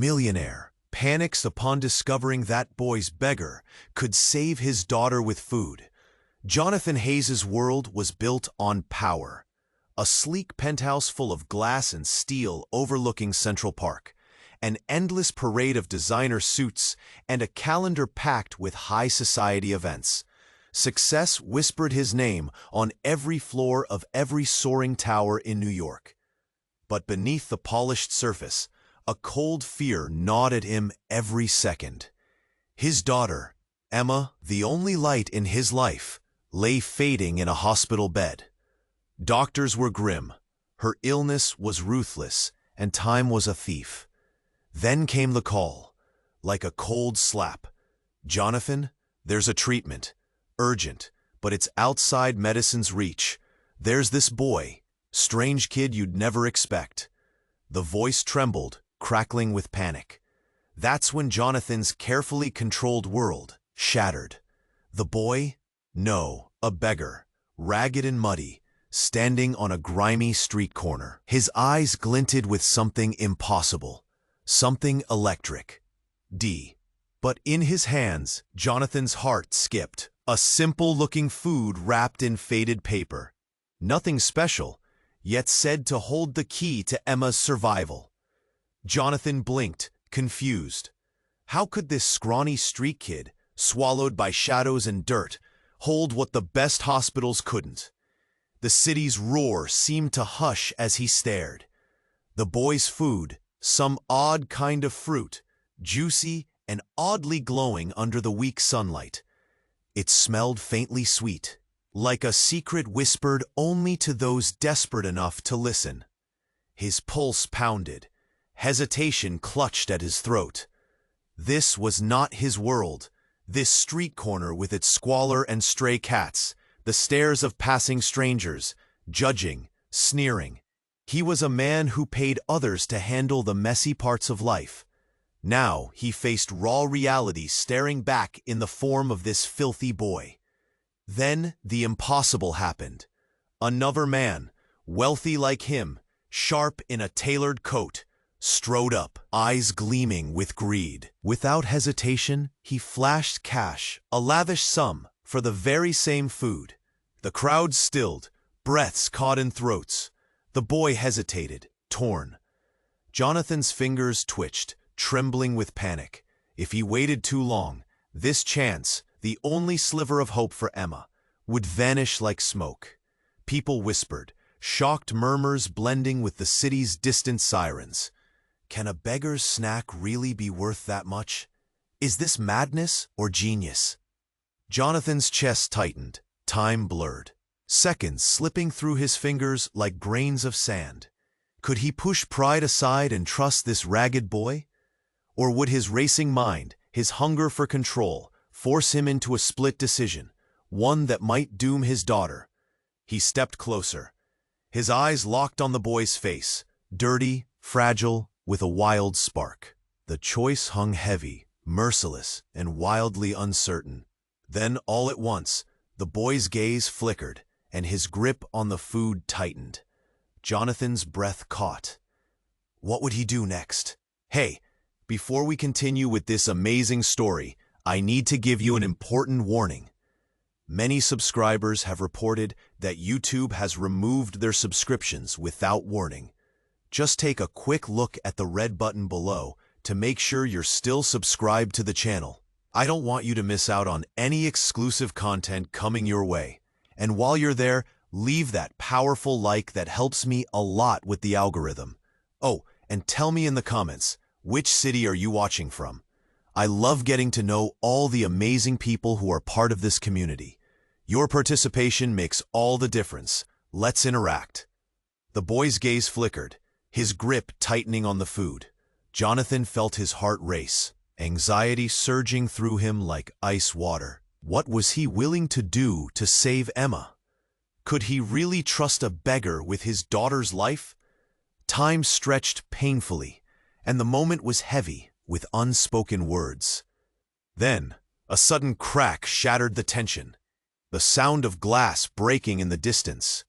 millionaire, panics upon discovering that boy's beggar could save his daughter with food. Jonathan Hayes's world was built on power. A sleek penthouse full of glass and steel overlooking Central Park, an endless parade of designer suits, and a calendar packed with high society events. Success whispered his name on every floor of every soaring tower in New York. But beneath the polished surface, a cold fear gnawed at him every second. His daughter, Emma, the only light in his life, lay fading in a hospital bed. Doctors were grim, her illness was ruthless, and time was a thief. Then came the call, like a cold slap. "Jonathan, there's a treatment. Urgent, but it's outside medicine's reach. There's this boy, strange kid you'd never expect." The voice trembled, crackling with panic. That's when Jonathan's carefully controlled world shattered. The boy? No, a beggar, ragged and muddy, standing on a grimy street corner. His eyes glinted with something impossible, something electric. But in his hands, Jonathan's heart skipped. A simple-looking food wrapped in faded paper. Nothing special, yet said to hold the key to Emma's survival. Jonathan blinked, confused. How could this scrawny street kid, swallowed by shadows and dirt, hold what the best hospitals couldn't? The city's roar seemed to hush as he stared. The boy's food, some odd kind of fruit, juicy and oddly glowing under the weak sunlight. It smelled faintly sweet, like a secret whispered only to those desperate enough to listen. His pulse pounded. Hesitation clutched at his throat. This was not his world, this street corner with its squalor and stray cats, the stares of passing strangers, judging, sneering. He was a man who paid others to handle the messy parts of life. Now he faced raw reality staring back in the form of this filthy boy. Then the impossible happened. Another man, wealthy like him, sharp in a tailored coat, strode up, eyes gleaming with greed. Without hesitation, he flashed cash, a lavish sum, for the very same food. The crowd stilled, breaths caught in throats. The boy hesitated, torn. Jonathan's fingers twitched, trembling with panic. If he waited too long, this chance, the only sliver of hope for Emma, would vanish like smoke. People whispered, shocked murmurs blending with the city's distant sirens. Can a beggar's snack really be worth that much? Is this madness or genius? Jonathan's chest tightened, time blurred, seconds slipping through his fingers like grains of sand. Could he push pride aside and trust this ragged boy? Or would his racing mind, his hunger for control, force him into a split decision, one that might doom his daughter? He stepped closer. His eyes locked on the boy's face, dirty, fragile, with a wild spark. The choice hung heavy, merciless, and wildly uncertain. Then, all at once, the boy's gaze flickered, and his grip on the food tightened. Jonathan's breath caught. What would he do next? Hey, before we continue with this amazing story, I need to give you an important warning. Many subscribers have reported that YouTube has removed their subscriptions without warning. Just take a quick look at the red button below to make sure you're still subscribed to the channel. I don't want you to miss out on any exclusive content coming your way. And while you're there, leave that powerful like that helps me a lot with the algorithm. Oh, and tell me in the comments, which city are you watching from? I love getting to know all the amazing people who are part of this community. Your participation makes all the difference. Let's interact. The boy's gaze flickered, his grip tightening on the food. Jonathan felt his heart race, anxiety surging through him like ice water. What was he willing to do to save Emma? Could he really trust a beggar with his daughter's life? Time stretched painfully, and the moment was heavy with unspoken words. Then, a sudden crack shattered the tension. The sound of glass breaking in the distance.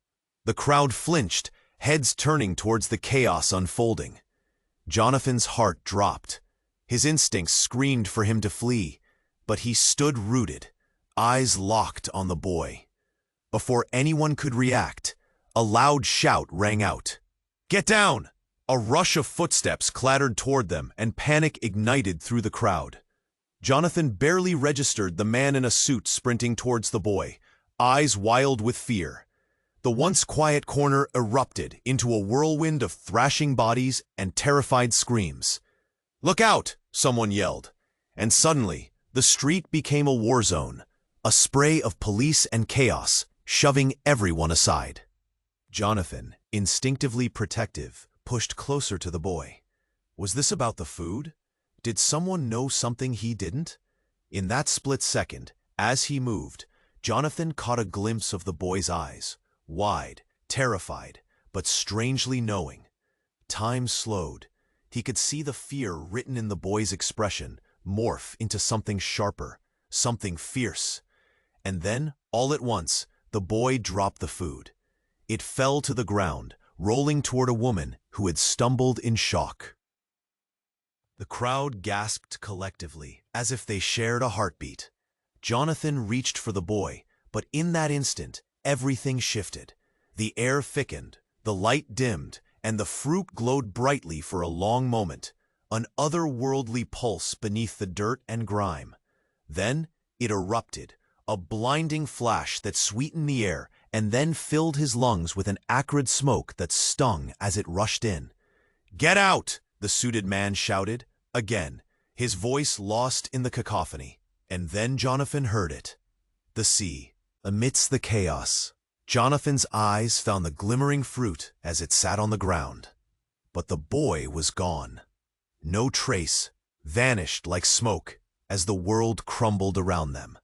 The crowd flinched, heads turning towards the chaos unfolding. Jonathan's heart dropped, His instincts screamed for him to flee, but he stood rooted, eyes locked on the boy. Before anyone could react, a loud shout rang out. "Get down!" A rush of footsteps clattered toward them, and panic ignited through the crowd. Jonathan barely registered the man in a suit sprinting towards the boy, eyes wild with fear. The once quiet corner erupted into a whirlwind of thrashing bodies and terrified screams. "Look out!" someone yelled, and suddenly the street became a war zone, a spray of police and chaos, shoving everyone aside. Jonathan, instinctively protective, pushed closer to the boy. Was this about the food? Did someone know something he didn't? In that split second, as he moved, Jonathan caught a glimpse of the boy's eyes, wide, terrified, but strangely knowing. Time slowed. He could see the fear written in the boy's expression morph into something sharper, something fierce. And then, all at once, the boy dropped the food. It fell to the ground, rolling toward a woman who had stumbled in shock. The crowd gasped collectively, as if they shared a heartbeat. Jonathan reached for the boy, but in that instant, everything shifted. The air thickened, the light dimmed, and the fruit glowed brightly for a long moment, an otherworldly pulse beneath the dirt and grime. Then it erupted, a blinding flash that sweetened the air and then filled his lungs with an acrid smoke that stung as it rushed in. "Get out!" the suited man shouted, again, his voice lost in the cacophony. And then Jonathan heard it. The sea. Amidst the chaos, Jonathan's eyes found the glimmering fruit as it sat on the ground. But the boy was gone. No trace, vanished like smoke as the world crumbled around them.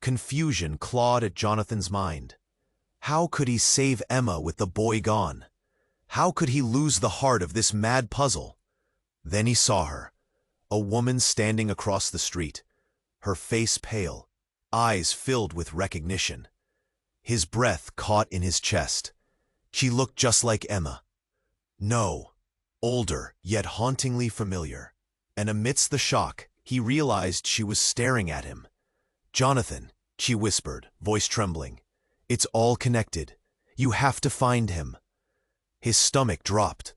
Confusion clawed at Jonathan's mind. How could he save Emma with the boy gone? How could he lose the heart of this mad puzzle? Then he saw her, a woman standing across the street, her face pale, eyes filled with recognition. His breath caught in his chest. She looked just like Emma. No, older, yet hauntingly familiar. And amidst the shock, he realized she was staring at him. "Jonathan," she whispered, voice trembling. "It's all connected. You have to find him." His stomach dropped.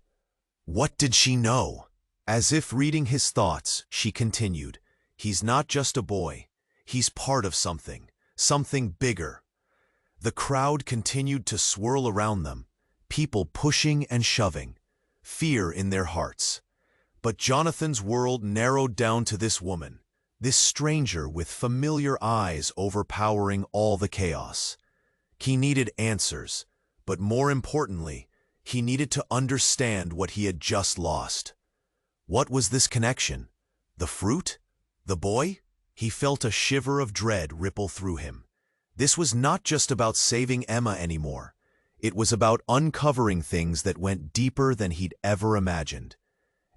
What did she know? As if reading his thoughts, she continued, "He's not just a boy. He's part of something, something bigger." The crowd continued to swirl around them, people pushing and shoving, fear in their hearts. But Jonathan's world narrowed down to this woman, this stranger with familiar eyes overpowering all the chaos. He needed answers, but more importantly, he needed to understand what he had just lost. What was this connection? The fruit? The boy? He felt a shiver of dread ripple through him. This was not just about saving Emma anymore. It was about uncovering things that went deeper than he'd ever imagined.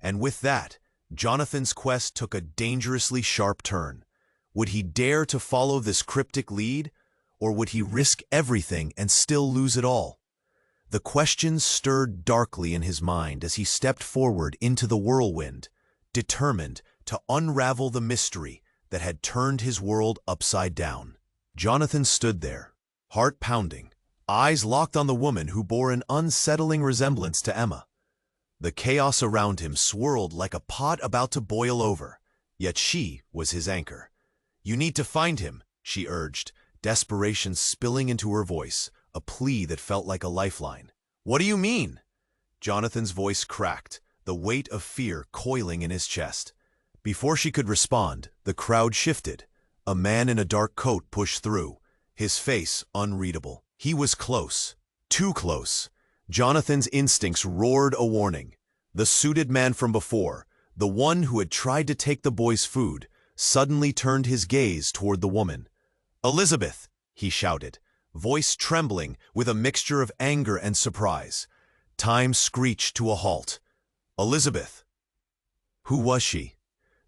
And with that, Jonathan's quest took a dangerously sharp turn. Would he dare to follow this cryptic lead, or would he risk everything and still lose it all? The questions stirred darkly in his mind as he stepped forward into the whirlwind, determined to unravel the mystery that had turned his world upside down. Jonathan stood there, heart pounding, eyes locked on the woman who bore an unsettling resemblance to Emma. The chaos around him swirled like a pot about to boil over, yet she was his anchor. "You need to find him," she urged, desperation spilling into her voice, a plea that felt like a lifeline. "What do you mean?" Jonathan's voice cracked, the weight of fear coiling in his chest. Before she could respond, the crowd shifted. A man in a dark coat pushed through, his face unreadable. He was close, too close. Jonathan's instincts roared a warning. The suited man from before, the one who had tried to take the boy's food, suddenly turned his gaze toward the woman. "Elizabeth!" he shouted, voice trembling with a mixture of anger and surprise. Time screeched to a halt. "Elizabeth!" Who was she?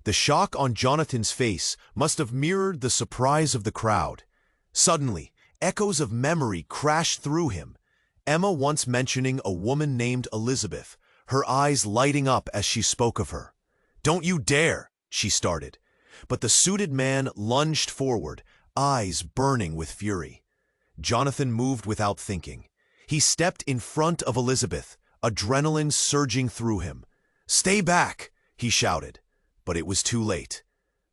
The shock on Jonathan's face must have mirrored the surprise of the crowd. Suddenly, echoes of memory crashed through him. Emma once mentioning a woman named Elizabeth, her eyes lighting up as she spoke of her. "Don't you dare!" she started. But the suited man lunged forward, eyes burning with fury. Jonathan moved without thinking. He stepped in front of Elizabeth, adrenaline surging through him. "Stay back!" he shouted. But it was too late.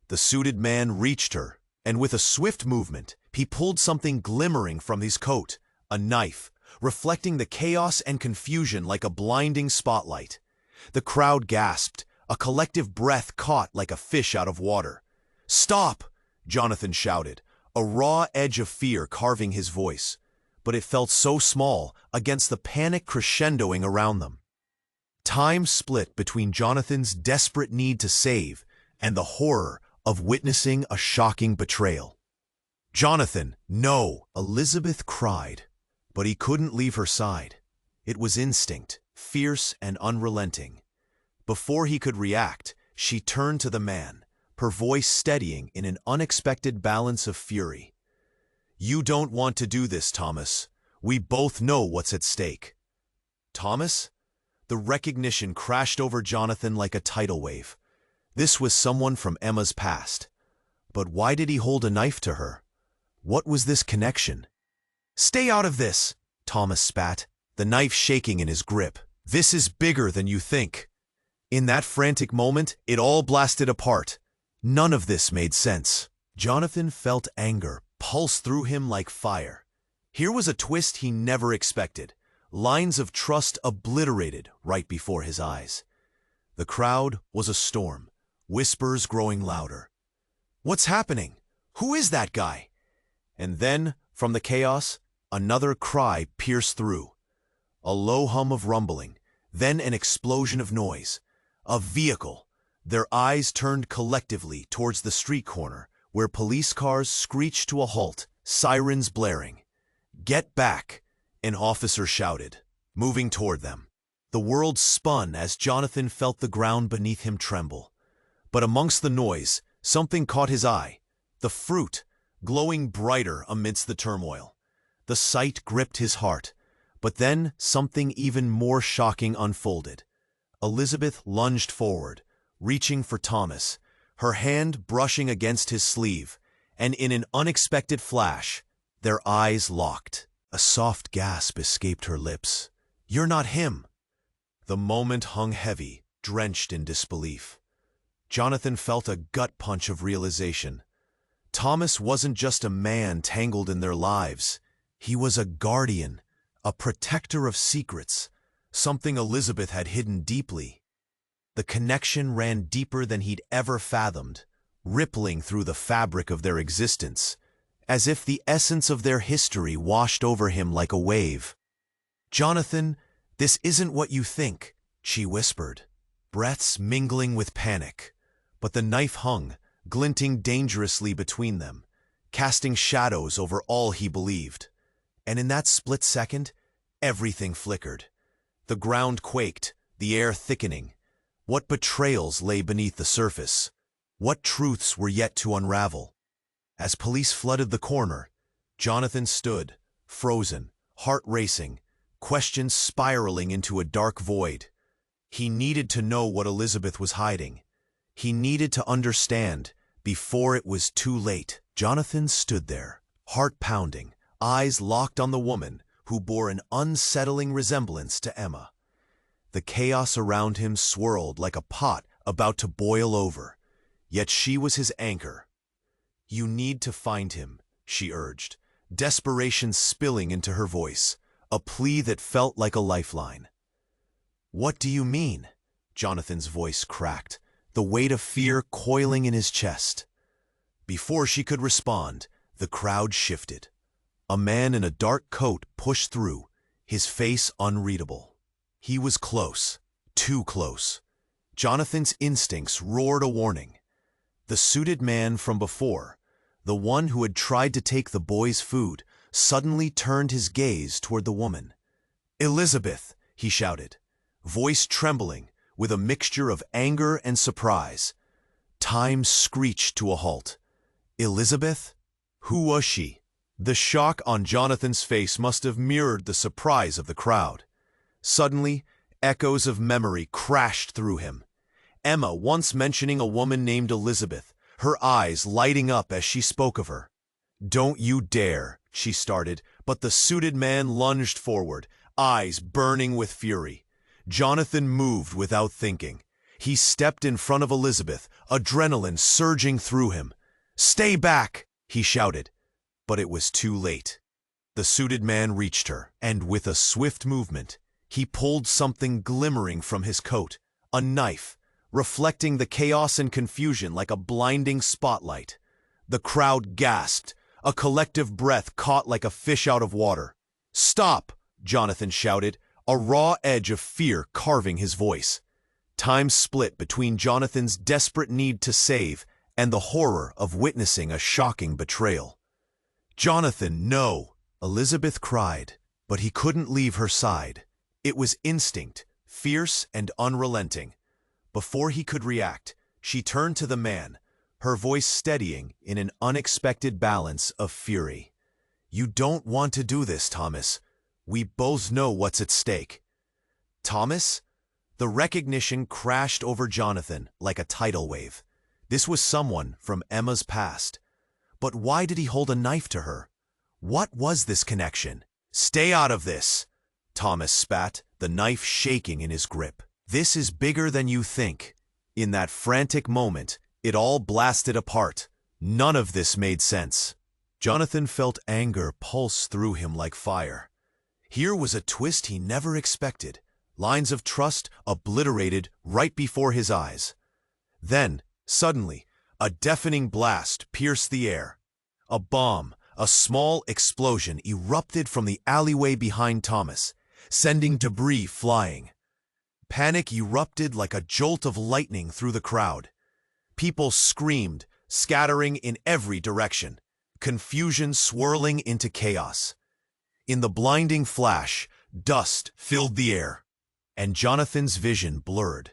The suited man reached her, and with a swift movement, he pulled something glimmering from his coat, a knife, reflecting the chaos and confusion like a blinding spotlight. The crowd gasped, a collective breath caught like a fish out of water. "Stop!" Jonathan shouted, a raw edge of fear carving his voice. But it felt so small against the panic crescendoing around them. Time split between Jonathan's desperate need to save and the horror of witnessing a shocking betrayal. "Jonathan, no!" Elizabeth cried, but he couldn't leave her side. It was instinct, fierce and unrelenting. Before he could react, she turned to the man, her voice steadying in an unexpected balance of fury. "You don't want to do this, Thomas. We both know what's at stake." Thomas? The recognition crashed over Jonathan like a tidal wave. This was someone from Emma's past. But why did he hold a knife to her? What was this connection? "Stay out of this!" Thomas spat, the knife shaking in his grip. "This is bigger than you think." In that frantic moment, it all blasted apart. None of this made sense. Jonathan felt anger pulse through him like fire. Here was a twist he never expected. Lines of trust obliterated right before his eyes. The crowd was a storm, whispers growing louder. "What's happening? Who is that guy?" And then, from the chaos, another cry pierced through. A low hum of rumbling, then an explosion of noise. A vehicle. Their eyes turned collectively towards the street corner, where police cars screeched to a halt, sirens blaring. "Get back!" an officer shouted, moving toward them. The world spun as Jonathan felt the ground beneath him tremble. But amongst the noise, something caught his eye. The fruit, glowing brighter amidst the turmoil. The sight gripped his heart. But then something even more shocking unfolded. Elizabeth lunged forward, reaching for Thomas, her hand brushing against his sleeve, and in an unexpected flash, their eyes locked. A soft gasp escaped her lips. "You're not him!" The moment hung heavy, drenched in disbelief. Jonathan felt a gut punch of realization. Thomas wasn't just a man tangled in their lives. He was a guardian, a protector of secrets, something Elizabeth had hidden deeply. The connection ran deeper than he'd ever fathomed, rippling through the fabric of their existence, as if the essence of their history washed over him like a wave. "Jonathan, this isn't what you think," she whispered, breaths mingling with panic. But the knife hung, glinting dangerously between them, casting shadows over all he believed. And in that split second, everything flickered. The ground quaked, the air thickening. What betrayals lay beneath the surface? What truths were yet to unravel? As police flooded the corner, Jonathan stood, frozen, heart racing, questions spiraling into a dark void. He needed to know what Elizabeth was hiding. He needed to understand before it was too late. Jonathan stood there, heart pounding, eyes locked on the woman who bore an unsettling resemblance to Emma. The chaos around him swirled like a pot about to boil over, yet she was his anchor. "You need to find him," she urged, desperation spilling into her voice, a plea that felt like a lifeline. "What do you mean?" Jonathan's voice cracked, the weight of fear coiling in his chest. Before she could respond, the crowd shifted. A man in a dark coat pushed through, his face unreadable. He was close, too close. Jonathan's instincts roared a warning. The suited man from before, the one who had tried to take the boy's food, suddenly turned his gaze toward the woman. "Elizabeth!" he shouted, voice trembling with a mixture of anger and surprise. Time screeched to a halt. Elizabeth? Who was she? The shock on Jonathan's face must have mirrored the surprise of the crowd. Suddenly, echoes of memory crashed through him. Emma once mentioning a woman named Elizabeth, her eyes lighting up as she spoke of her. "Don't you dare," she started, but the suited man lunged forward, eyes burning with fury. Jonathan moved without thinking. He stepped in front of Elizabeth, adrenaline surging through him. "Stay back!" he shouted. But it was too late. The suited man reached her, and with a swift movement, he pulled something glimmering from his coat, a knife, reflecting the chaos and confusion like a blinding spotlight. The crowd gasped, a collective breath caught like a fish out of water. "Stop!" Jonathan shouted, a raw edge of fear carving his voice. Time split between Jonathan's desperate need to save and the horror of witnessing a shocking betrayal. "Jonathan, no!" Elizabeth cried, but he couldn't leave her side. It was instinct, fierce and unrelenting. Before he could react, she turned to the man, her voice steadying in an unexpected balance of fury. "You don't want to do this, Thomas. We both know what's at stake." Thomas? The recognition crashed over Jonathan like a tidal wave. This was someone from Emma's past. But why did he hold a knife to her? What was this connection? "Stay out of this," Thomas spat, the knife shaking in his grip. "This is bigger than you think." In that frantic moment, it all blasted apart. None of this made sense. Jonathan felt anger pulse through him like fire. Here was a twist he never expected. Lines of trust obliterated right before his eyes. Then, suddenly, a deafening blast pierced the air. A bomb, a small explosion erupted from the alleyway behind Thomas, sending debris flying. Panic erupted like a jolt of lightning through the crowd. People screamed, scattering in every direction, confusion swirling into chaos. In the blinding flash, dust filled the air, and Jonathan's vision blurred.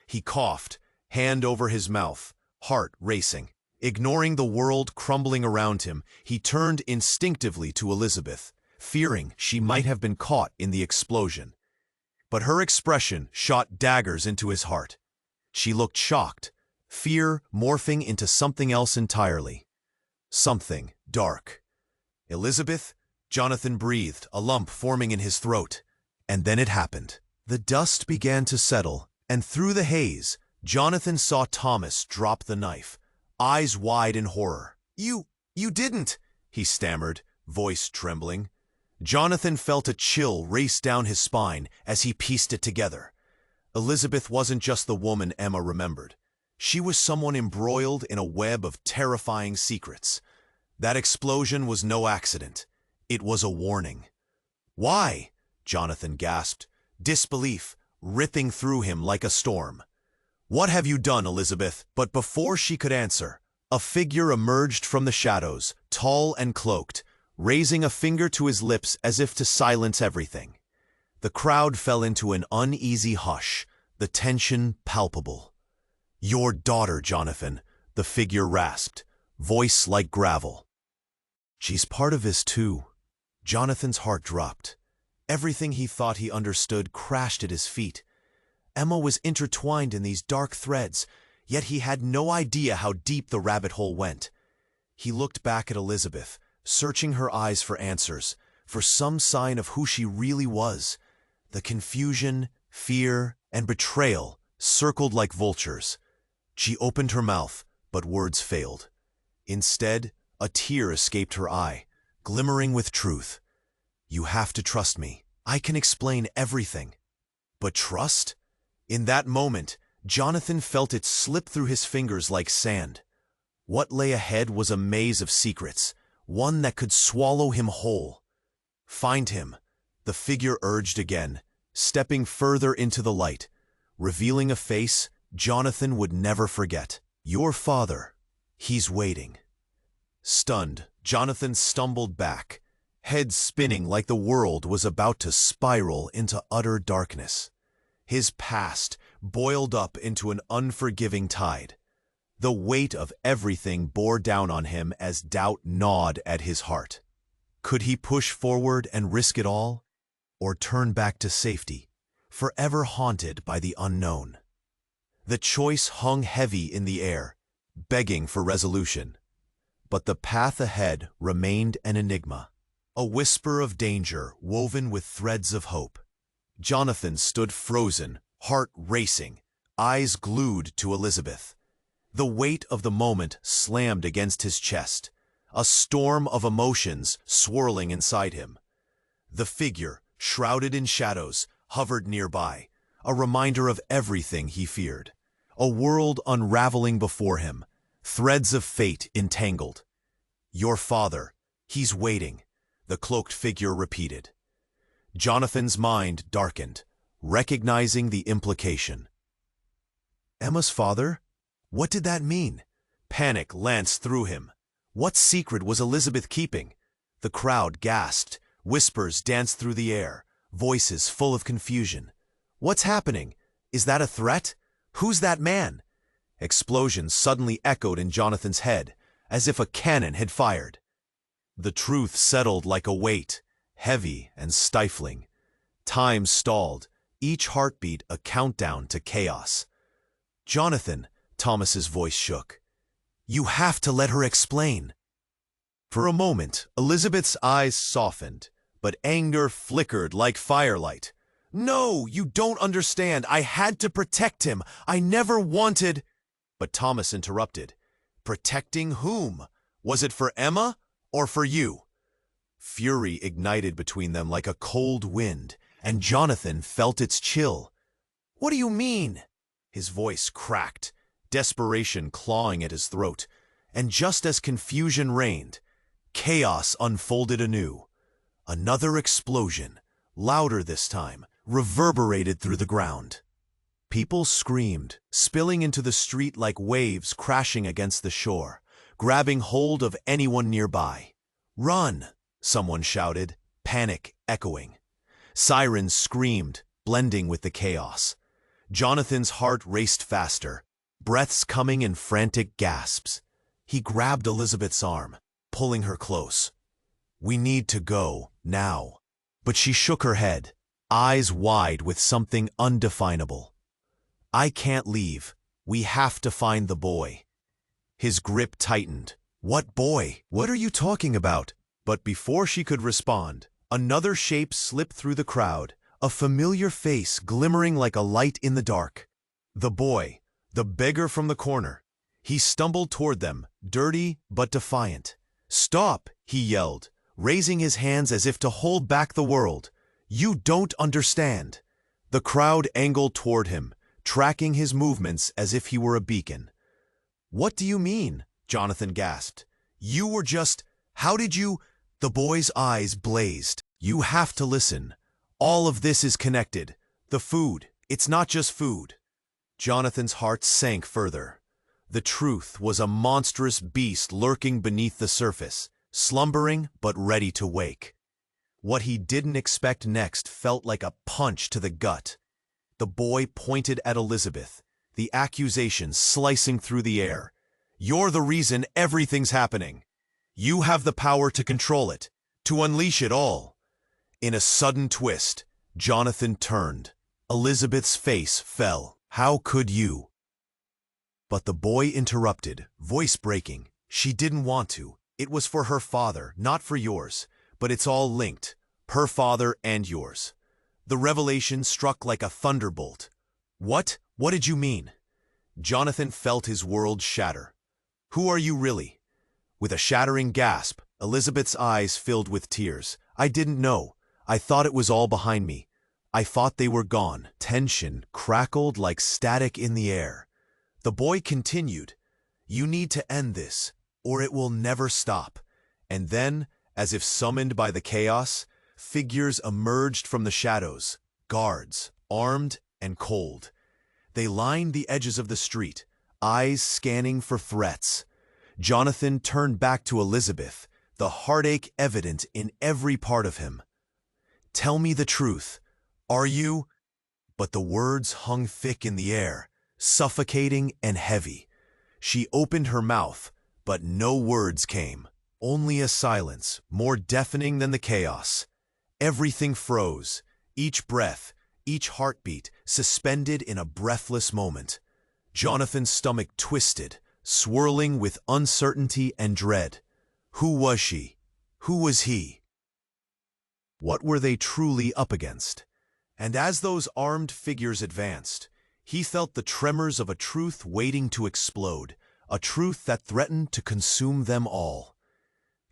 He coughed, hand over his mouth, heart racing. Ignoring the world crumbling around him, he turned instinctively to Elizabeth, fearing she might have been caught in the explosion. But her expression shot daggers into his heart. She looked shocked, fear morphing into something else entirely. Something dark. "Elizabeth?" Jonathan breathed, a lump forming in his throat. And then it happened. The dust began to settle, and through the haze, Jonathan saw Thomas drop the knife, eyes wide in horror. You didn't," he stammered, voice trembling. Jonathan felt a chill race down his spine as he pieced it together. Elizabeth wasn't just the woman Emma remembered. She was someone embroiled in a web of terrifying secrets. That explosion was no accident. It was a warning. "Why?" Jonathan gasped, disbelief ripping through him like a storm. "What have you done, Elizabeth?" But before she could answer, a figure emerged from the shadows, tall and cloaked, raising a finger to his lips as if to silence everything. The crowd fell into an uneasy hush, the tension palpable. "Your daughter, Jonathan," the figure rasped, voice like gravel. "She's part of this too." Jonathan's heart dropped. Everything he thought he understood crashed at his feet. Emma was intertwined in these dark threads, yet he had no idea how deep the rabbit hole went. He looked back at Elizabeth, searching her eyes for answers, for some sign of who she really was. The confusion, fear, and betrayal circled like vultures. She opened her mouth, but words failed. Instead, a tear escaped her eye, glimmering with truth. "You have to trust me. I can explain everything." But trust? In that moment, Jonathan felt it slip through his fingers like sand. What lay ahead was a maze of secrets, one that could swallow him whole. "Find him," the figure urged again, stepping further into the light, revealing a face Jonathan would never forget. "Your father. He's waiting." Stunned, Jonathan stumbled back, head spinning like the world was about to spiral into utter darkness. His past boiled up into an unforgiving tide. The weight of everything bore down on him as doubt gnawed at his heart. Could he push forward and risk it all? Or turn back to safety, forever haunted by the unknown? The choice hung heavy in the air, begging for resolution. But the path ahead remained an enigma, a whisper of danger woven with threads of hope. Jonathan stood frozen, heart racing, eyes glued to Elizabeth. The weight of the moment slammed against his chest, a storm of emotions swirling inside him. The figure, shrouded in shadows, hovered nearby, a reminder of everything he feared. A world unraveling before him, threads of fate entangled. "Your father, he's waiting," the cloaked figure repeated. Jonathan's mind darkened, recognizing the implication. Emma's father? What did that mean? Panic lanced through him. What secret was Elizabeth keeping? The crowd gasped, whispers danced through the air, voices full of confusion. What's happening? Is that a threat? Who's that man? Explosions suddenly echoed in Jonathan's head, as if a cannon had fired. The truth settled like a weight, heavy and stifling. Time stalled, each heartbeat a countdown to chaos. "Jonathan," Thomas's voice shook. "You have to let her explain." For a moment, Elizabeth's eyes softened, but anger flickered like firelight. "No, you don't understand. I had to protect him. I never wanted—" But Thomas interrupted. "Protecting whom? Was it for Emma or for you?" Fury ignited between them like a cold wind, and Jonathan felt its chill. "What do you mean?" His voice cracked, desperation clawing at his throat, and just as confusion reigned, chaos unfolded anew. Another explosion, louder this time, reverberated through the ground. People screamed, spilling into the street like waves crashing against the shore, grabbing hold of anyone nearby. "Run!" someone shouted, panic echoing. Sirens screamed, blending with the chaos. Jonathan's heart raced faster, breaths coming in frantic gasps. He grabbed Elizabeth's arm, pulling her close. "We need to go, now." But she shook her head, eyes wide with something undefinable. "I can't leave. We have to find the boy." His grip tightened. "What boy? What are you talking about?" But before she could respond, another shape slipped through the crowd, a familiar face glimmering like a light in the dark. The boy, the beggar from the corner. He stumbled toward them, dirty but defiant. "Stop!" he yelled, raising his hands as if to hold back the world. "You don't understand." The crowd angled toward him, tracking his movements as if he were a beacon. "What do you mean?" Jonathan gasped. "You were just... How did you—" The boy's eyes blazed. "You have to listen. All of this is connected. The food, it's not just food." Jonathan's heart sank further. The truth was a monstrous beast lurking beneath the surface, slumbering but ready to wake. What he didn't expect next felt like a punch to the gut. The boy pointed at Elizabeth, the accusation slicing through the air. "You're the reason everything's happening. You have the power to control it, to unleash it all." In a sudden twist, Jonathan turned. Elizabeth's face fell. "How could you?" But the boy interrupted, voice breaking. "She didn't want to. It was for her father, not for yours. But it's all linked, her father and yours." The revelation struck like a thunderbolt. "What? What did you mean?" Jonathan felt his world shatter. "Who are you really?" With a shattering gasp, Elizabeth's eyes filled with tears. "I didn't know. I thought it was all behind me. I thought they were gone." Tension crackled like static in the air. The boy continued, "You need to end this, or it will never stop." And then, as if summoned by the chaos, figures emerged from the shadows, guards, armed and cold. They lined the edges of the street, eyes scanning for threats. Jonathan turned back to Elizabeth, the heartache evident in every part of him. "Tell me the truth. Are you—" But the words hung thick in the air, suffocating and heavy. She opened her mouth, but no words came. Only a silence, more deafening than the chaos. Everything froze, each breath, each heartbeat suspended in a breathless moment. Jonathan's stomach twisted, swirling with uncertainty and dread. Who was she? Who was he? What were they truly up against? And as those armed figures advanced, he felt the tremors of a truth waiting to explode, a truth that threatened to consume them all.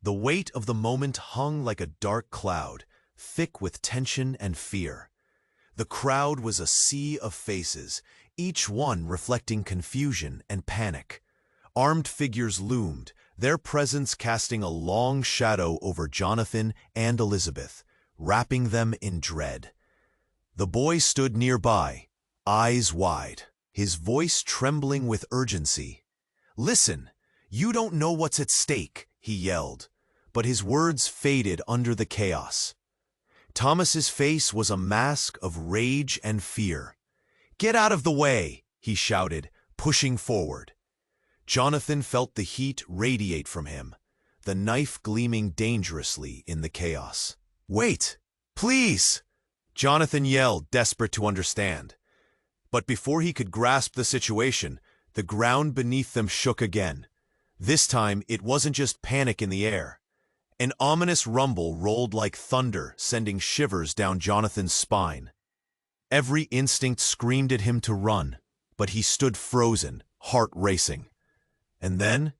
The weight of the moment hung like a dark cloud, thick with tension and fear. The crowd was a sea of faces, each one reflecting confusion and panic. Armed figures loomed, their presence casting a long shadow over Jonathan and Elizabeth, wrapping them in dread. The boy stood nearby, eyes wide, his voice trembling with urgency. "Listen, you don't know what's at stake," he yelled, but his words faded under the chaos. Thomas's face was a mask of rage and fear. "Get out of the way," he shouted, pushing forward. Jonathan felt the heat radiate from him, the knife gleaming dangerously in the chaos. "Wait, please!" Jonathan yelled, desperate to understand. But before he could grasp the situation, the ground beneath them shook again. This time, it wasn't just panic in the air. An ominous rumble rolled like thunder, sending shivers down Jonathan's spine. Every instinct screamed at him to run, but he stood frozen, heart racing. And then,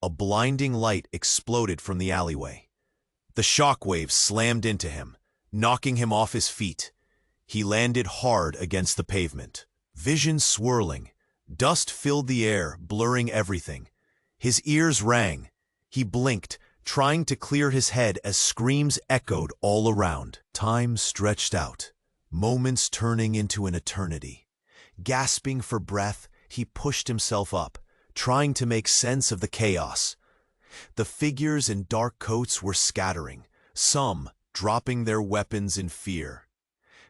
a blinding light exploded from the alleyway. The shockwaves slammed into him, knocking him off his feet. He landed hard against the pavement. Vision swirling, dust filled the air, blurring everything. His ears rang. He blinked, trying to clear his head as screams echoed all around. Time stretched out, moments turning into an eternity. Gasping for breath, he pushed himself up, trying to make sense of the chaos. The figures in dark coats were scattering, some dropping their weapons in fear.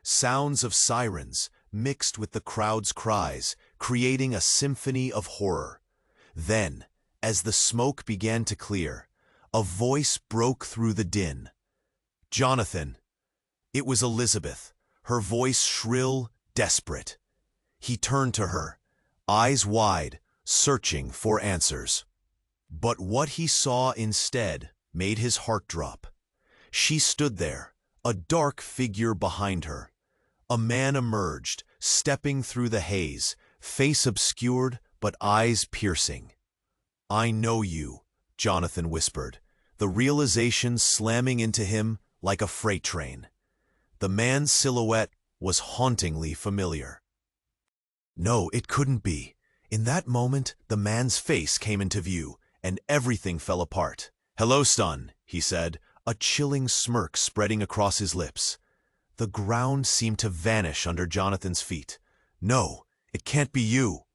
Sounds of sirens mixed with the crowd's cries, creating a symphony of horror. Then, as the smoke began to clear, a voice broke through the din. "Jonathan!" It was Elizabeth, her voice shrill, desperate. He turned to her, eyes wide, searching for answers. But what he saw instead made his heart drop. She stood there, a dark figure behind her. A man emerged, stepping through the haze, face obscured but eyes piercing. "I know you," Jonathan whispered, the realization slamming into him like a freight train. The man's silhouette was hauntingly familiar. No, it couldn't be. In that moment, the man's face came into view, and everything fell apart. "Hello, son," he said, a chilling smirk spreading across his lips. The ground seemed to vanish under Jonathan's feet. "No, it can't be you."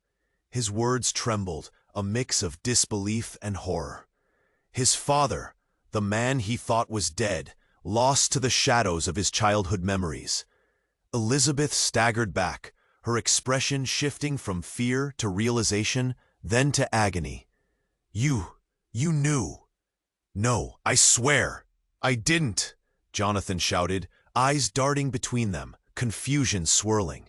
His words trembled, a mix of disbelief and horror. His father, the man he thought was dead, lost to the shadows of his childhood memories. Elizabeth staggered back, her expression shifting from fear to realization, then to agony. You knew." "No, I swear, I didn't," Jonathan shouted, eyes darting between them, confusion swirling.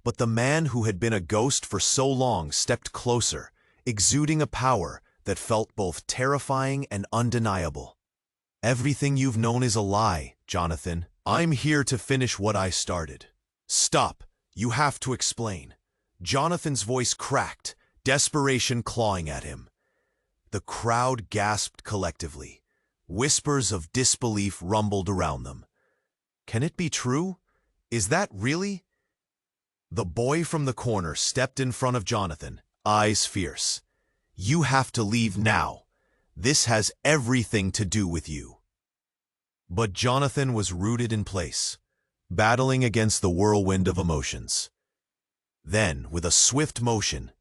But the man who had been a ghost for so long stepped closer, exuding a power that felt both terrifying and undeniable. "Everything you've known is a lie, Jonathan. I'm here to finish what I started." "Stop. You have to explain." Jonathan's voice cracked, desperation clawing at him. The crowd gasped collectively. Whispers of disbelief rumbled around them. "Can it be true? Is that really?" The boy from the corner stepped in front of Jonathan, eyes fierce. "You have to leave now. This has everything to do with you." But Jonathan was rooted in place, battling against the whirlwind of emotions. Then, with a swift motion,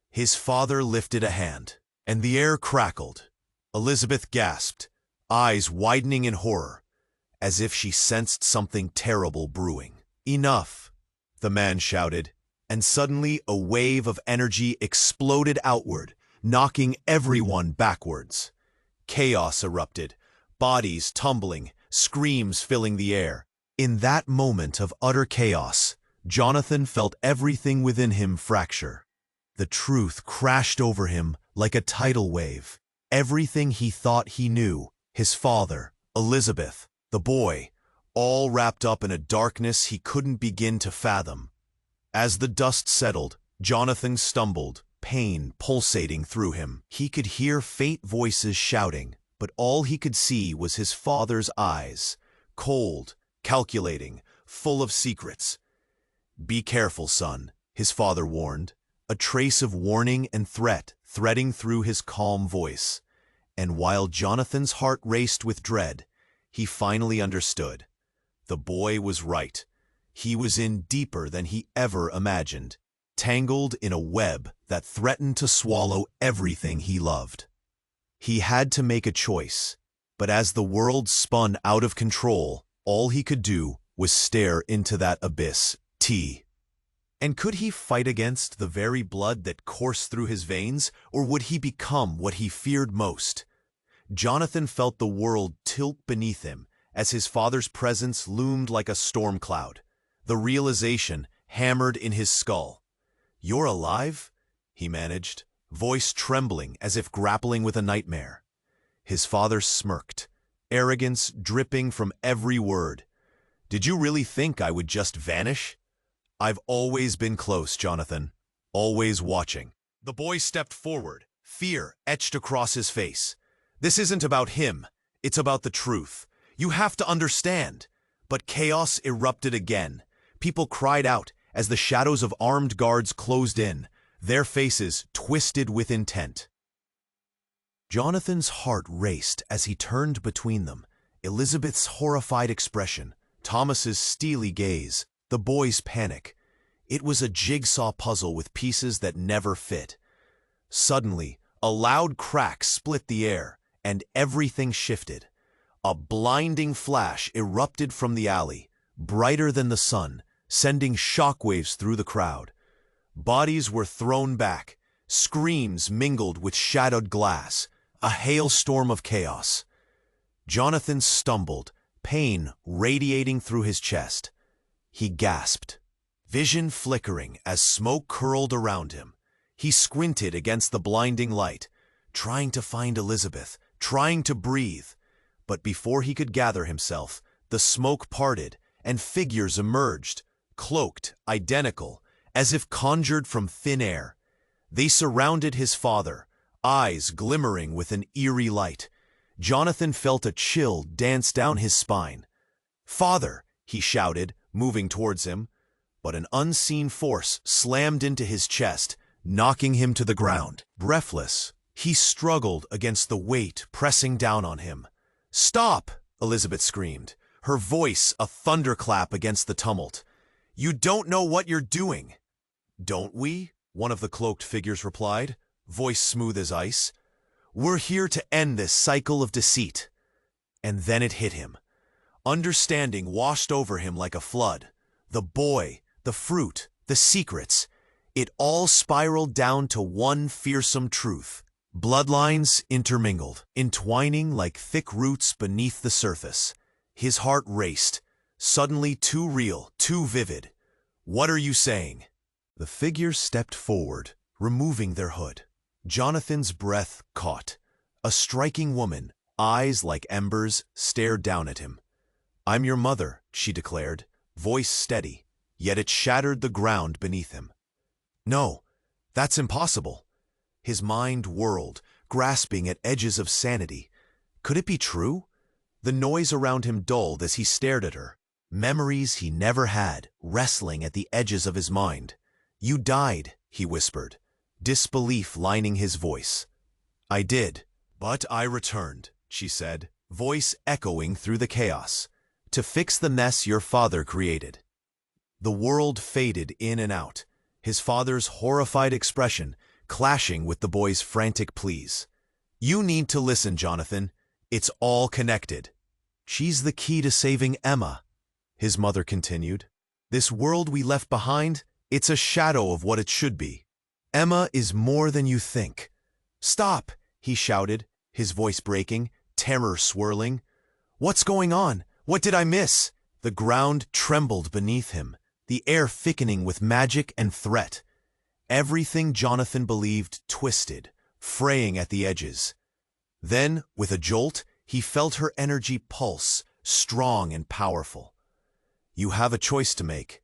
his father lifted a hand, and the air crackled. Elizabeth gasped, eyes widening in horror, as if she sensed something terrible brewing. "Enough," the man shouted, and suddenly a wave of energy exploded outward, knocking everyone backwards. Chaos erupted, bodies tumbling, screams filling the air. In that moment of utter chaos, Jonathan felt everything within him fracture. The truth crashed over him like a tidal wave. Everything he thought he knew, his father, Elizabeth, the boy, all wrapped up in a darkness he couldn't begin to fathom. As the dust settled, Jonathan stumbled, pain pulsating through him. He could hear faint voices shouting, but all he could see was his father's eyes, cold, calculating, full of secrets. "Be careful, son," his father warned, a trace of warning and threat threading through his calm voice. And while Jonathan's heart raced with dread, he finally understood. The boy was right. He was in deeper than he ever imagined, tangled in a web that threatened to swallow everything he loved. He had to make a choice, but as the world spun out of control, all he could do was stare into that abyss. And could he fight against the very blood that coursed through his veins, or would he become what he feared most? Jonathan felt the world tilt beneath him as his father's presence loomed like a storm cloud. The realization hammered in his skull. "You're alive?" he managed, voice trembling as if grappling with a nightmare. His father smirked, arrogance dripping from every word. "Did you really think I would just vanish? I've always been close, Jonathan, always watching." The boy stepped forward, fear etched across his face. "This isn't about him, it's about the truth. You have to understand." But chaos erupted again. People cried out as the shadows of armed guards closed in, their faces twisted with intent. Jonathan's heart raced as he turned between them, Elizabeth's horrified expression, Thomas's steely gaze, the boy's panic. It was a jigsaw puzzle with pieces that never fit. Suddenly, a loud crack split the air, and everything shifted. A blinding flash erupted from the alley, brighter than the sun, sending shockwaves through the crowd. Bodies were thrown back, screams mingled with shattered glass, a hailstorm of chaos. Jonathan stumbled, pain radiating through his chest. He gasped, vision flickering as smoke curled around him. He squinted against the blinding light, trying to find Elizabeth, trying to breathe. But before he could gather himself, the smoke parted and figures emerged, cloaked, identical, as if conjured from thin air. They surrounded his father, eyes glimmering with an eerie light. Jonathan felt a chill dance down his spine. "Father!" he shouted, moving towards him. But an unseen force slammed into his chest, knocking him to the ground. Breathless, he struggled against the weight pressing down on him. "Stop!" Elizabeth screamed, her voice a thunderclap against the tumult. "You don't know what you're doing." "Don't we?" one of the cloaked figures replied, voice smooth as ice. "We're here to end this cycle of deceit." And then it hit him. Understanding washed over him like a flood. The boy, the fruit, the secrets, it all spiraled down to one fearsome truth. Bloodlines intermingled, entwining like thick roots beneath the surface. His heart raced, suddenly too real, too vivid. "What are you saying?" The figures stepped forward, removing their hood. Jonathan's breath caught. A striking woman, eyes like embers, stared down at him. "I'm your mother," she declared, voice steady, yet it shattered the ground beneath him. "No, that's impossible." His mind whirled, grasping at edges of sanity. Could it be true? The noise around him dulled as he stared at her. Memories he never had, wrestling at the edges of his mind. "You died," he whispered, disbelief lining his voice. "I did, but I returned," she said, voice echoing through the chaos, "to fix the mess your father created." The world faded in and out, his father's horrified expression clashing with the boy's frantic pleas. "You need to listen, Jonathan. It's all connected." "She's the key to saving Emma," his mother continued. "This world we left behind, it's a shadow of what it should be. Emma is more than you think." "Stop!" he shouted, his voice breaking, terror swirling. "What's going on? What did I miss?" The ground trembled beneath him, the air thickening with magic and threat. Everything Jonathan believed twisted, fraying at the edges. Then, with a jolt, he felt her energy pulse, strong and powerful. You have a choice to make.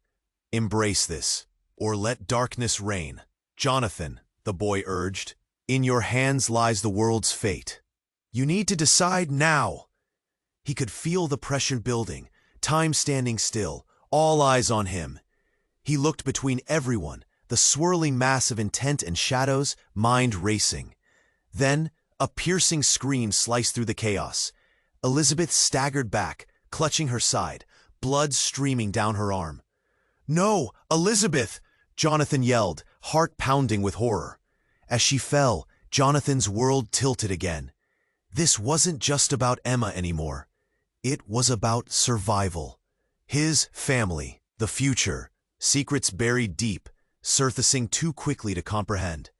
Embrace this, or let darkness reign. Jonathan, the boy urged, in your hands lies the world's fate. You need to decide now. He could feel the pressure building, time standing still, all eyes on him. He looked between everyone, the swirling mass of intent and shadows, mind racing. Then, a piercing scream sliced through the chaos. Elizabeth staggered back, clutching her side, blood streaming down her arm. "No, Elizabeth!" Jonathan yelled, heart pounding with horror. As she fell, Jonathan's world tilted again. This wasn't just about Emma anymore. It was about survival. His family, the future, secrets buried deep, surfacing too quickly to comprehend.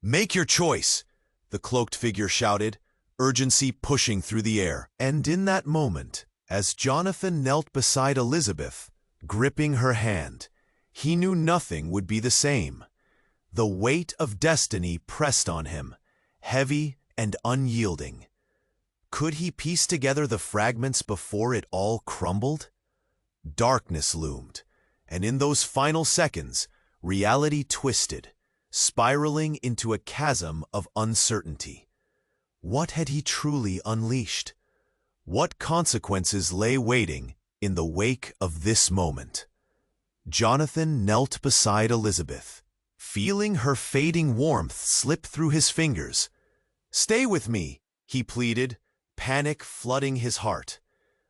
"Make your choice!" the cloaked figure shouted, urgency pushing through the air. And in that moment, as Jonathan knelt beside Elizabeth, gripping her hand, he knew nothing would be the same. The weight of destiny pressed on him, heavy and unyielding. Could he piece together the fragments before it all crumbled? Darkness loomed, and in those final seconds, reality twisted, spiraling into a chasm of uncertainty. What had he truly unleashed? What consequences lay waiting in the wake of this moment? Jonathan knelt beside Elizabeth, feeling her fading warmth slip through his fingers. "Stay with me," he pleaded, panic flooding his heart.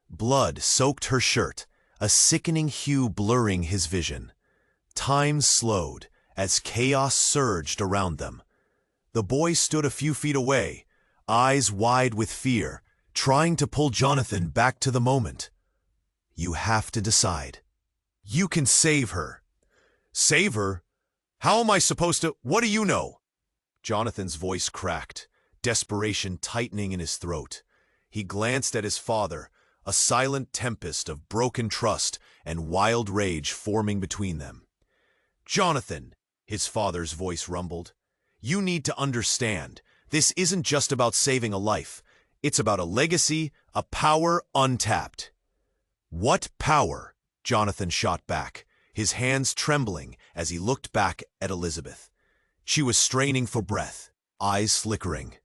Blood soaked her shirt, a sickening hue blurring his vision. Time slowed as chaos surged around them. The boy stood a few feet away, eyes wide with fear, trying to pull Jonathan back to the moment. "You have to decide. You can save her." "Save her? How am I supposed to? What do you know?" Jonathan's voice cracked, desperation tightening in his throat. He glanced at his father, a silent tempest of broken trust and wild rage forming between them. "Jonathan," his father's voice rumbled, "you need to understand. This isn't just about saving a life. It's about a legacy, a power untapped." "What power?" Jonathan shot back, his hands trembling as he looked back at Elizabeth. She was straining for breath, eyes flickering.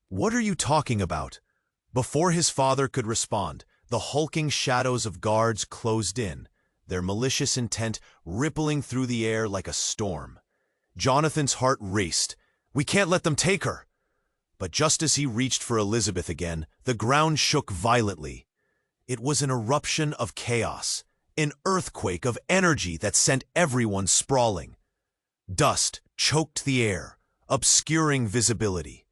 "What are you talking about?" Before his father could respond, the hulking shadows of guards closed in, their malicious intent rippling through the air like a storm. Jonathan's heart raced. "We can't let them take her!" But just as he reached for Elizabeth again, the ground shook violently. It was an eruption of chaos, an earthquake of energy that sent everyone sprawling. Dust choked the air, obscuring visibility.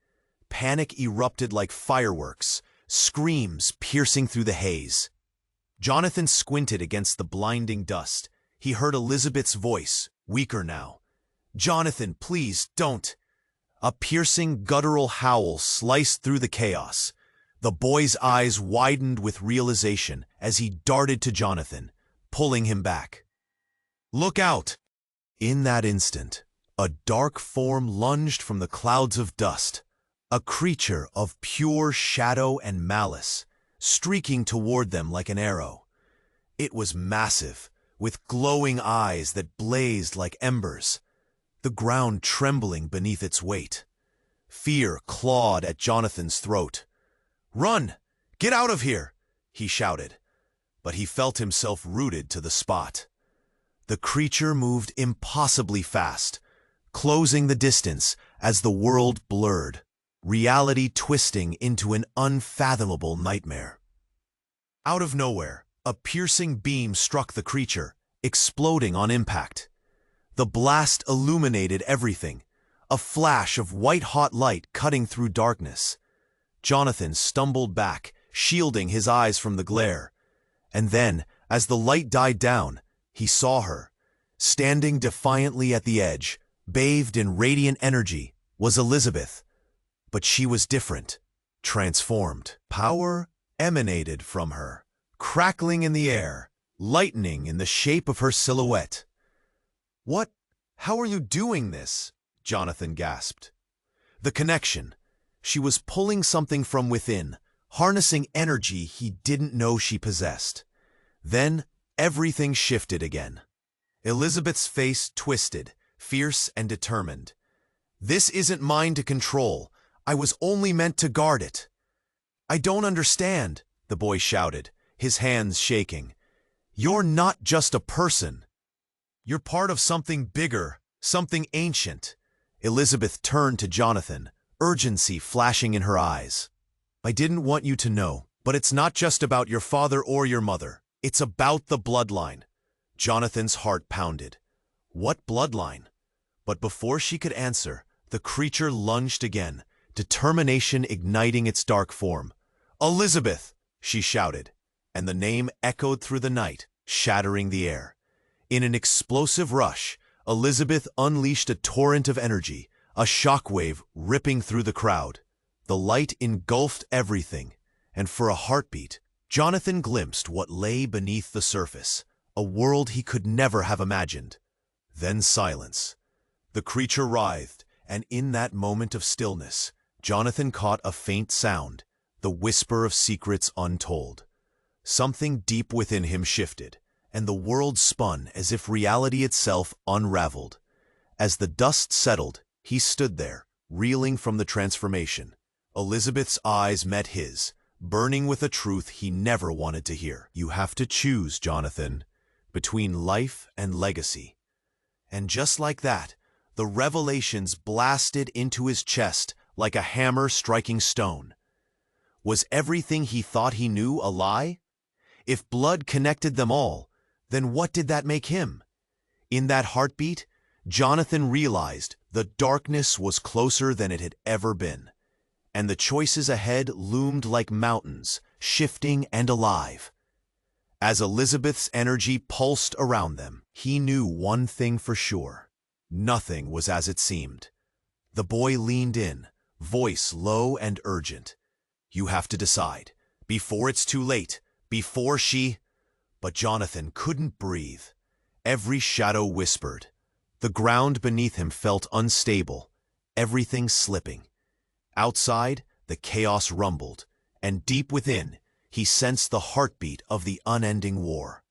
Panic erupted like fireworks, screams piercing through the haze. Jonathan squinted against the blinding dust. He heard Elizabeth's voice, weaker now. "Jonathan, please, don't." A piercing, guttural howl sliced through the chaos. The boy's eyes widened with realization as he darted to Jonathan, pulling him back. "Look out!" In that instant, a dark form lunged from the clouds of dust, a creature of pure shadow and malice, streaking toward them like an arrow. It was massive, with glowing eyes that blazed like embers, the ground trembling beneath its weight. Fear clawed at Jonathan's throat. "Run! Get out of here!" he shouted, but he felt himself rooted to the spot. The creature moved impossibly fast, closing the distance as the world blurred, reality twisting into an unfathomable nightmare. Out of nowhere, a piercing beam struck the creature, exploding on impact. The blast illuminated everything, a flash of white-hot light cutting through darkness. Jonathan stumbled back, shielding his eyes from the glare. And then, as the light died down, he saw her. Standing defiantly at the edge, bathed in radiant energy, was Elizabeth. But she was different, transformed. Power emanated from her, crackling in the air, lightening in the shape of her silhouette. "What? How are you doing this? Jonathan gasped. The connection. She was pulling something from within, harnessing energy he didn't know she possessed. Then, everything shifted again. Elizabeth's face twisted, fierce and determined. This isn't mine to control. I was only meant to guard it. I don't understand, the boy shouted, his hands shaking. You're not just a person. You're part of something bigger, something ancient. Elizabeth turned to Jonathan, urgency flashing in her eyes. I didn't want you to know, but it's not just about your father or your mother. It's about the bloodline. Jonathan's heart pounded. What bloodline? But before she could answer, the creature lunged again, determination igniting its dark form. Elizabeth! She shouted, and the name echoed through the night, shattering the air. In an explosive rush, Elizabeth unleashed a torrent of energy, a shockwave ripping through the crowd. The light engulfed everything, and for a heartbeat, Jonathan glimpsed what lay beneath the surface, a world he could never have imagined. Then silence. The creature writhed, and in that moment of stillness, Jonathan caught a faint sound, the whisper of secrets untold. Something deep within him shifted, and the world spun as if reality itself unraveled. As the dust settled, he stood there, reeling from the transformation. Elizabeth's eyes met his, burning with a truth he never wanted to hear. You have to choose, Jonathan, between life and legacy. And just like that, the revelations blasted into his chest like a hammer striking stone. Was everything he thought he knew a lie? If blood connected them all, then what did that make him? In that heartbeat, Jonathan realized the darkness was closer than it had ever been, and the choices ahead loomed like mountains, shifting and alive. As Elizabeth's energy pulsed around them, he knew one thing for sure. Nothing was as it seemed. The boy leaned in, voice low and urgent. You have to decide, before it's too late, before she... But Jonathan couldn't breathe. Every shadow whispered. The ground beneath him felt unstable, everything slipping. Outside, the chaos rumbled, and deep within, he sensed the heartbeat of the unending war,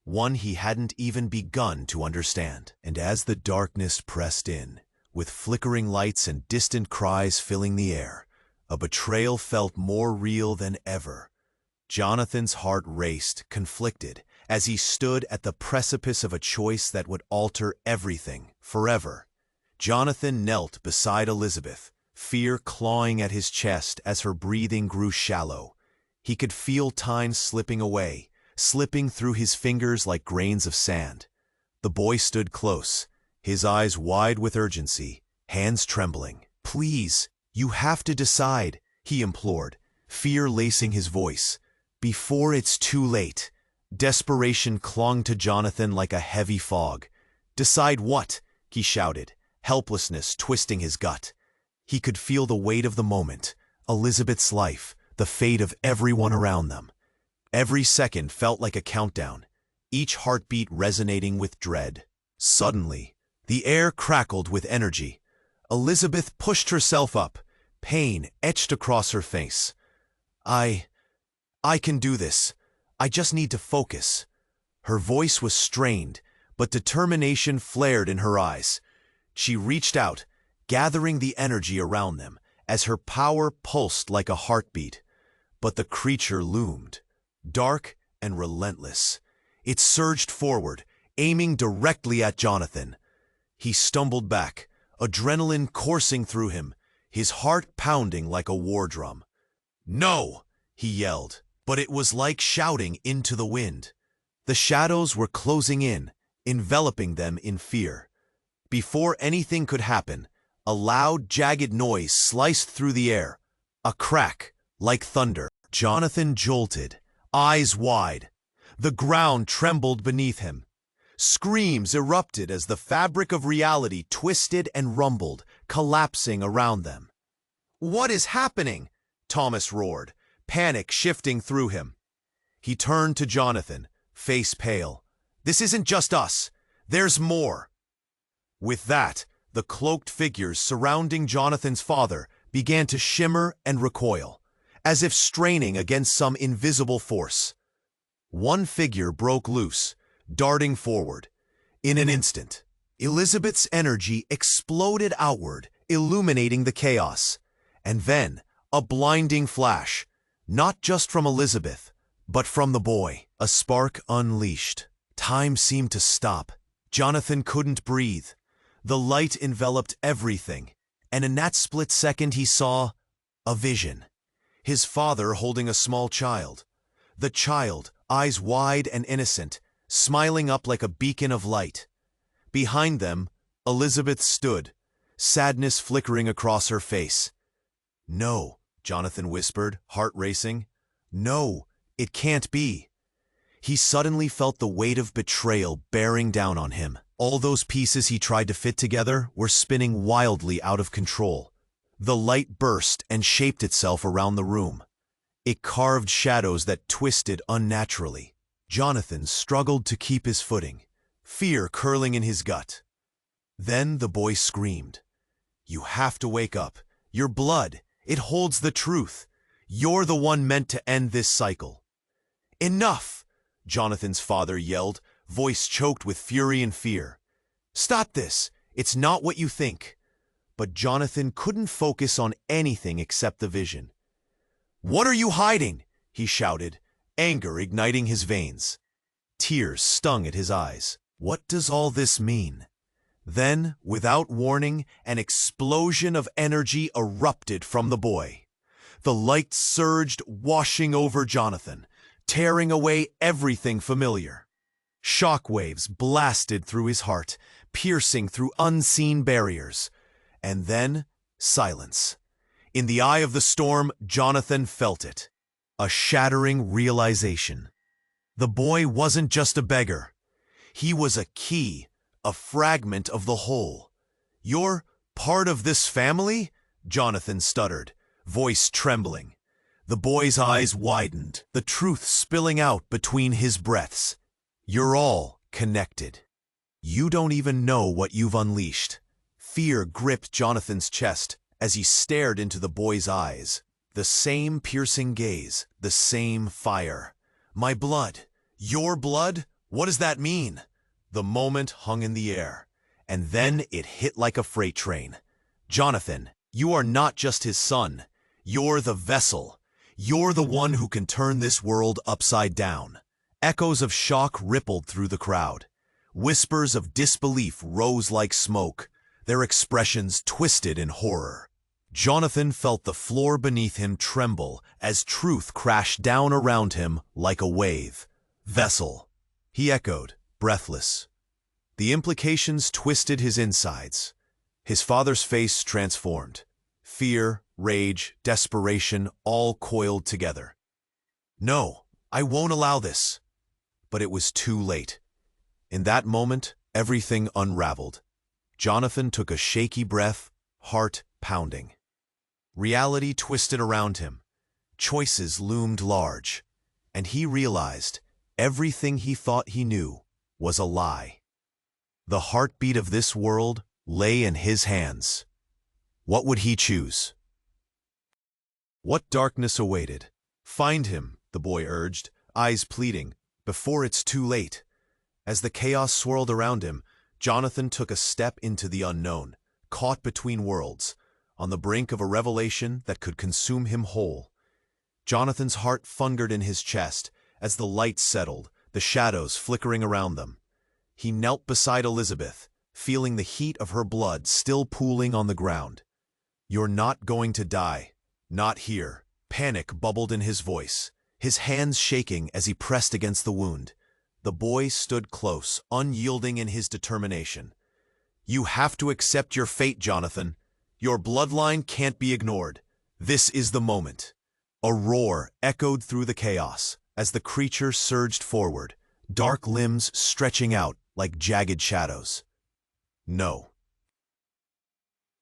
one he hadn't even begun to understand. And as the darkness pressed in, with flickering lights and distant cries filling the air, a betrayal felt more real than ever. Jonathan's heart raced, conflicted, as he stood at the precipice of a choice that would alter everything, forever. Jonathan knelt beside Elizabeth, fear clawing at his chest as her breathing grew shallow. He could feel time slipping away, slipping through his fingers like grains of sand. The boy stood close, his eyes wide with urgency, hands trembling. Please, you have to decide, he implored, fear lacing his voice. Before it's too late. Desperation clung to Jonathan like a heavy fog. Decide what? He shouted, helplessness twisting his gut. He could feel the weight of the moment, Elizabeth's life, the fate of everyone around them. Every second felt like a countdown, each heartbeat resonating with dread. Suddenly, the air crackled with energy. Elizabeth pushed herself up, pain etched across her face. I can do this. I just need to focus. Her voice was strained, but determination flared in her eyes. She reached out, gathering the energy around them, as her power pulsed like a heartbeat. But the creature loomed, dark and relentless. It surged forward, aiming directly at Jonathan. He stumbled back, adrenaline coursing through him, his heart pounding like a war drum. No! He yelled, but it was like shouting into the wind. The shadows were closing in, enveloping them in fear. Before anything could happen, a loud, jagged noise sliced through the air. A crack, like thunder. Jonathan jolted, eyes wide. The ground trembled beneath him. Screams erupted as the fabric of reality twisted and rumbled, collapsing around them. What is happening? Thomas roared, panic shifting through him. He turned to Jonathan, face pale. This isn't just us. There's more. With that, the cloaked figures surrounding Jonathan's father began to shimmer and recoil, as if straining against some invisible force. One figure broke loose, darting forward. In an instant, Elizabeth's energy exploded outward, illuminating the chaos. And then, a blinding flash, not just from Elizabeth, but from the boy. A spark unleashed. Time seemed to stop. Jonathan couldn't breathe. The light enveloped everything, and in that split second he saw a vision. His father holding a small child. The child, eyes wide and innocent, smiling up like a beacon of light. Behind them, Elizabeth stood, sadness flickering across her face. "No," Jonathan whispered, heart racing. "No, it can't be." He suddenly felt the weight of betrayal bearing down on him. All those pieces he tried to fit together were spinning wildly out of control. The light burst and shaped itself around the room. It carved shadows that twisted unnaturally. Jonathan struggled to keep his footing, fear curling in his gut. Then the boy screamed, "You have to wake up. Your blood, it holds the truth. You're the one meant to end this cycle." "Enough!" Jonathan's father yelled, voice choked with fury and fear. "Stop this! It's not what you think." But Jonathan couldn't focus on anything except the vision. "What are you hiding?" he shouted, anger igniting his veins. Tears stung at his eyes. What does all this mean? Then, without warning, an explosion of energy erupted from the boy. The light surged, washing over Jonathan, tearing away everything familiar. Shockwaves blasted through his heart, piercing through unseen barriers. And then, silence. In the eye of the storm, Jonathan felt it. A shattering realization. The boy wasn't just a beggar. He was a key, a fragment of the whole. "You're part of this family?" Jonathan stuttered, voice trembling. The boy's eyes widened, the truth spilling out between his breaths. "You're all connected. You don't even know what you've unleashed." Fear gripped Jonathan's chest as he stared into the boy's eyes. The same piercing gaze, the same fire. "My blood. Your blood? What does that mean?" The moment hung in the air, and then it hit like a freight train. "Jonathan, you are not just his son. You're the vessel. You're the one who can turn this world upside down." Echoes of shock rippled through the crowd. Whispers of disbelief rose like smoke, their expressions twisted in horror. Jonathan felt the floor beneath him tremble as truth crashed down around him like a wave. "Vessel," he echoed, breathless. The implications twisted his insides. His father's face transformed. Fear, rage, desperation, all coiled together. "No, I won't allow this." But it was too late. In that moment, everything unraveled. Jonathan took a shaky breath, heart pounding. Reality twisted around him. Choices loomed large. And he realized everything he thought he knew was a lie. The heartbeat of this world lay in his hands. What would he choose? What darkness awaited? "Find him," the boy urged, eyes pleading, "before it's too late." As the chaos swirled around him, Jonathan took a step into the unknown, caught between worlds, on the brink of a revelation that could consume him whole. Jonathan's heart thundered in his chest as the light settled, the shadows flickering around them. He knelt beside Elizabeth, feeling the heat of her blood still pooling on the ground. "You're not going to die. Not here." Panic bubbled in his voice, his hands shaking as he pressed against the wound. The boy stood close, unyielding in his determination. "You have to accept your fate, Jonathan. Your bloodline can't be ignored. This is the moment." A roar echoed through the chaos as the creature surged forward, dark limbs stretching out like jagged shadows. "No."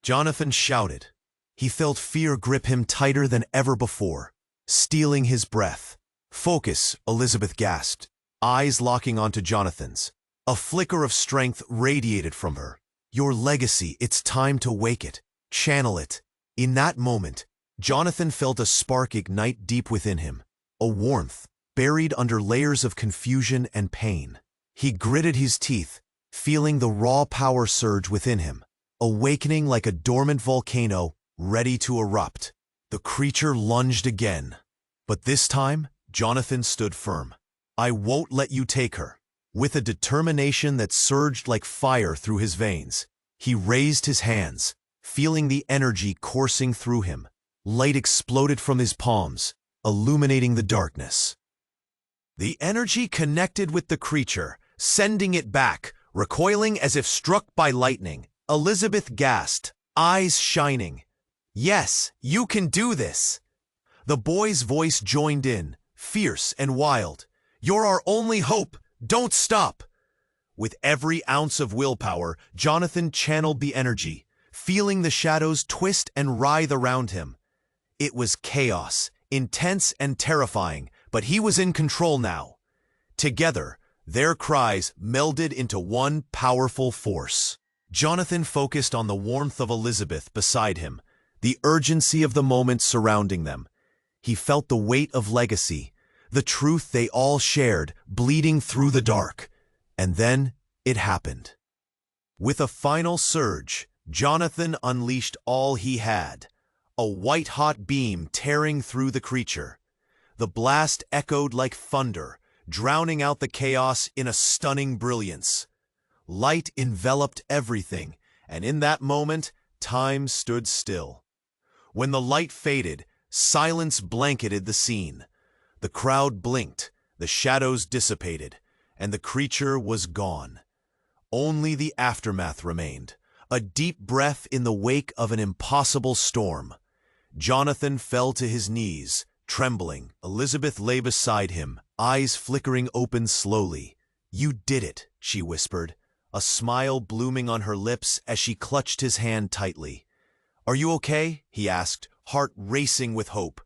Jonathan shouted. He felt fear grip him tighter than ever before, stealing his breath. "Focus," Elizabeth gasped, eyes locking onto Jonathan's. A flicker of strength radiated from her. Your legacy, it's time to wake it. Channel it. In that moment, Jonathan felt a spark ignite deep within him, a warmth buried under layers of confusion and pain. He gritted his teeth, feeling the raw power surge within him, awakening like a dormant volcano ready to erupt. The creature lunged again, but this time, Jonathan stood firm. "I won't let you take her." With a determination that surged like fire through his veins, he raised his hands, feeling the energy coursing through him. Light exploded from his palms, illuminating the darkness. The energy connected with the creature, sending it back, recoiling as if struck by lightning. Elizabeth gasped, eyes shining. "Yes, you can do this." The boy's voice joined in, fierce and wild. "You're our only hope. Don't stop." With every ounce of willpower, Jonathan channeled the energy, feeling the shadows twist and writhe around him. It was chaos, intense and terrifying, but he was in control now. Together, their cries melded into one powerful force. Jonathan focused on the warmth of Elizabeth beside him, the urgency of the moment surrounding them. He felt the weight of legacy, the truth they all shared, bleeding through the dark. And then it happened. With a final surge, Jonathan unleashed all he had, a white-hot beam tearing through the creature. The blast echoed like thunder, drowning out the chaos in a stunning brilliance. Light enveloped everything, and in that moment, time stood still. When the light faded, silence blanketed the scene. The crowd blinked, the shadows dissipated, and the creature was gone. Only the aftermath remained, a deep breath in the wake of an impossible storm. Jonathan fell to his knees, trembling. Elizabeth lay beside him, eyes flickering open slowly. "You did it," she whispered, a smile blooming on her lips as she clutched his hand tightly. "Are you okay?" he asked, heart racing with hope.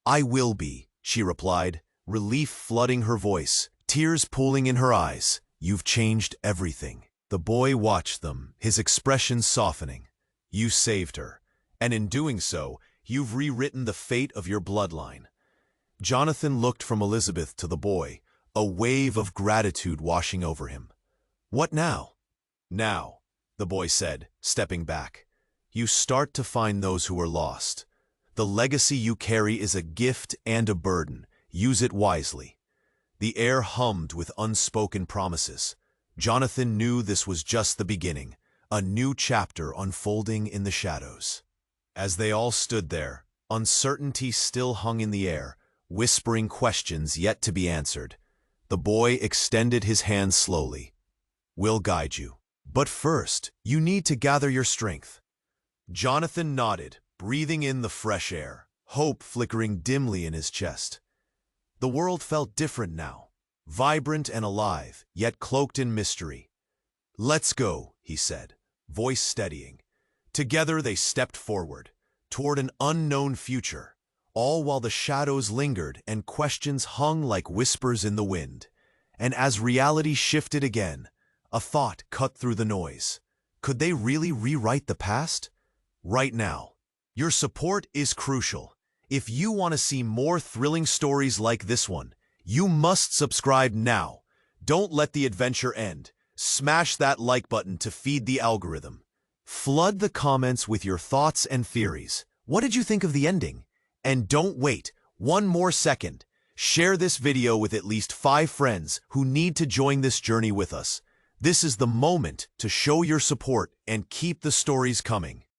"I will be," she replied, relief flooding her voice, tears pooling in her eyes. "You've changed everything." The boy watched them, his expression softening. "You saved her, and in doing so, you've rewritten the fate of your bloodline." Jonathan looked from Elizabeth to the boy, a wave of gratitude washing over him. "What now?" "Now," the boy said, stepping back, "you start to find those who are lost. The legacy you carry is a gift and a burden. Use it wisely." The air hummed with unspoken promises. Jonathan knew this was just the beginning, a new chapter unfolding in the shadows. As they all stood there, uncertainty still hung in the air, whispering questions yet to be answered. The boy extended his hand slowly. "We'll guide you. But first, you need to gather your strength." Jonathan nodded, breathing in the fresh air, hope flickering dimly in his chest. The world felt different now, vibrant and alive, yet cloaked in mystery. "Let's go," he said, voice steadying. Together they stepped forward, toward an unknown future, all while the shadows lingered and questions hung like whispers in the wind. And as reality shifted again, a thought cut through the noise. Could they really rewrite the past? Right now. Your support is crucial. If you want to see more thrilling stories like this one, you must subscribe now. Don't let the adventure end. Smash that like button to feed the algorithm. Flood the comments with your thoughts and theories. What did you think of the ending? And don't wait one more second. Share this video with at least 5 friends who need to join this journey with us. This is the moment to show your support and keep the stories coming.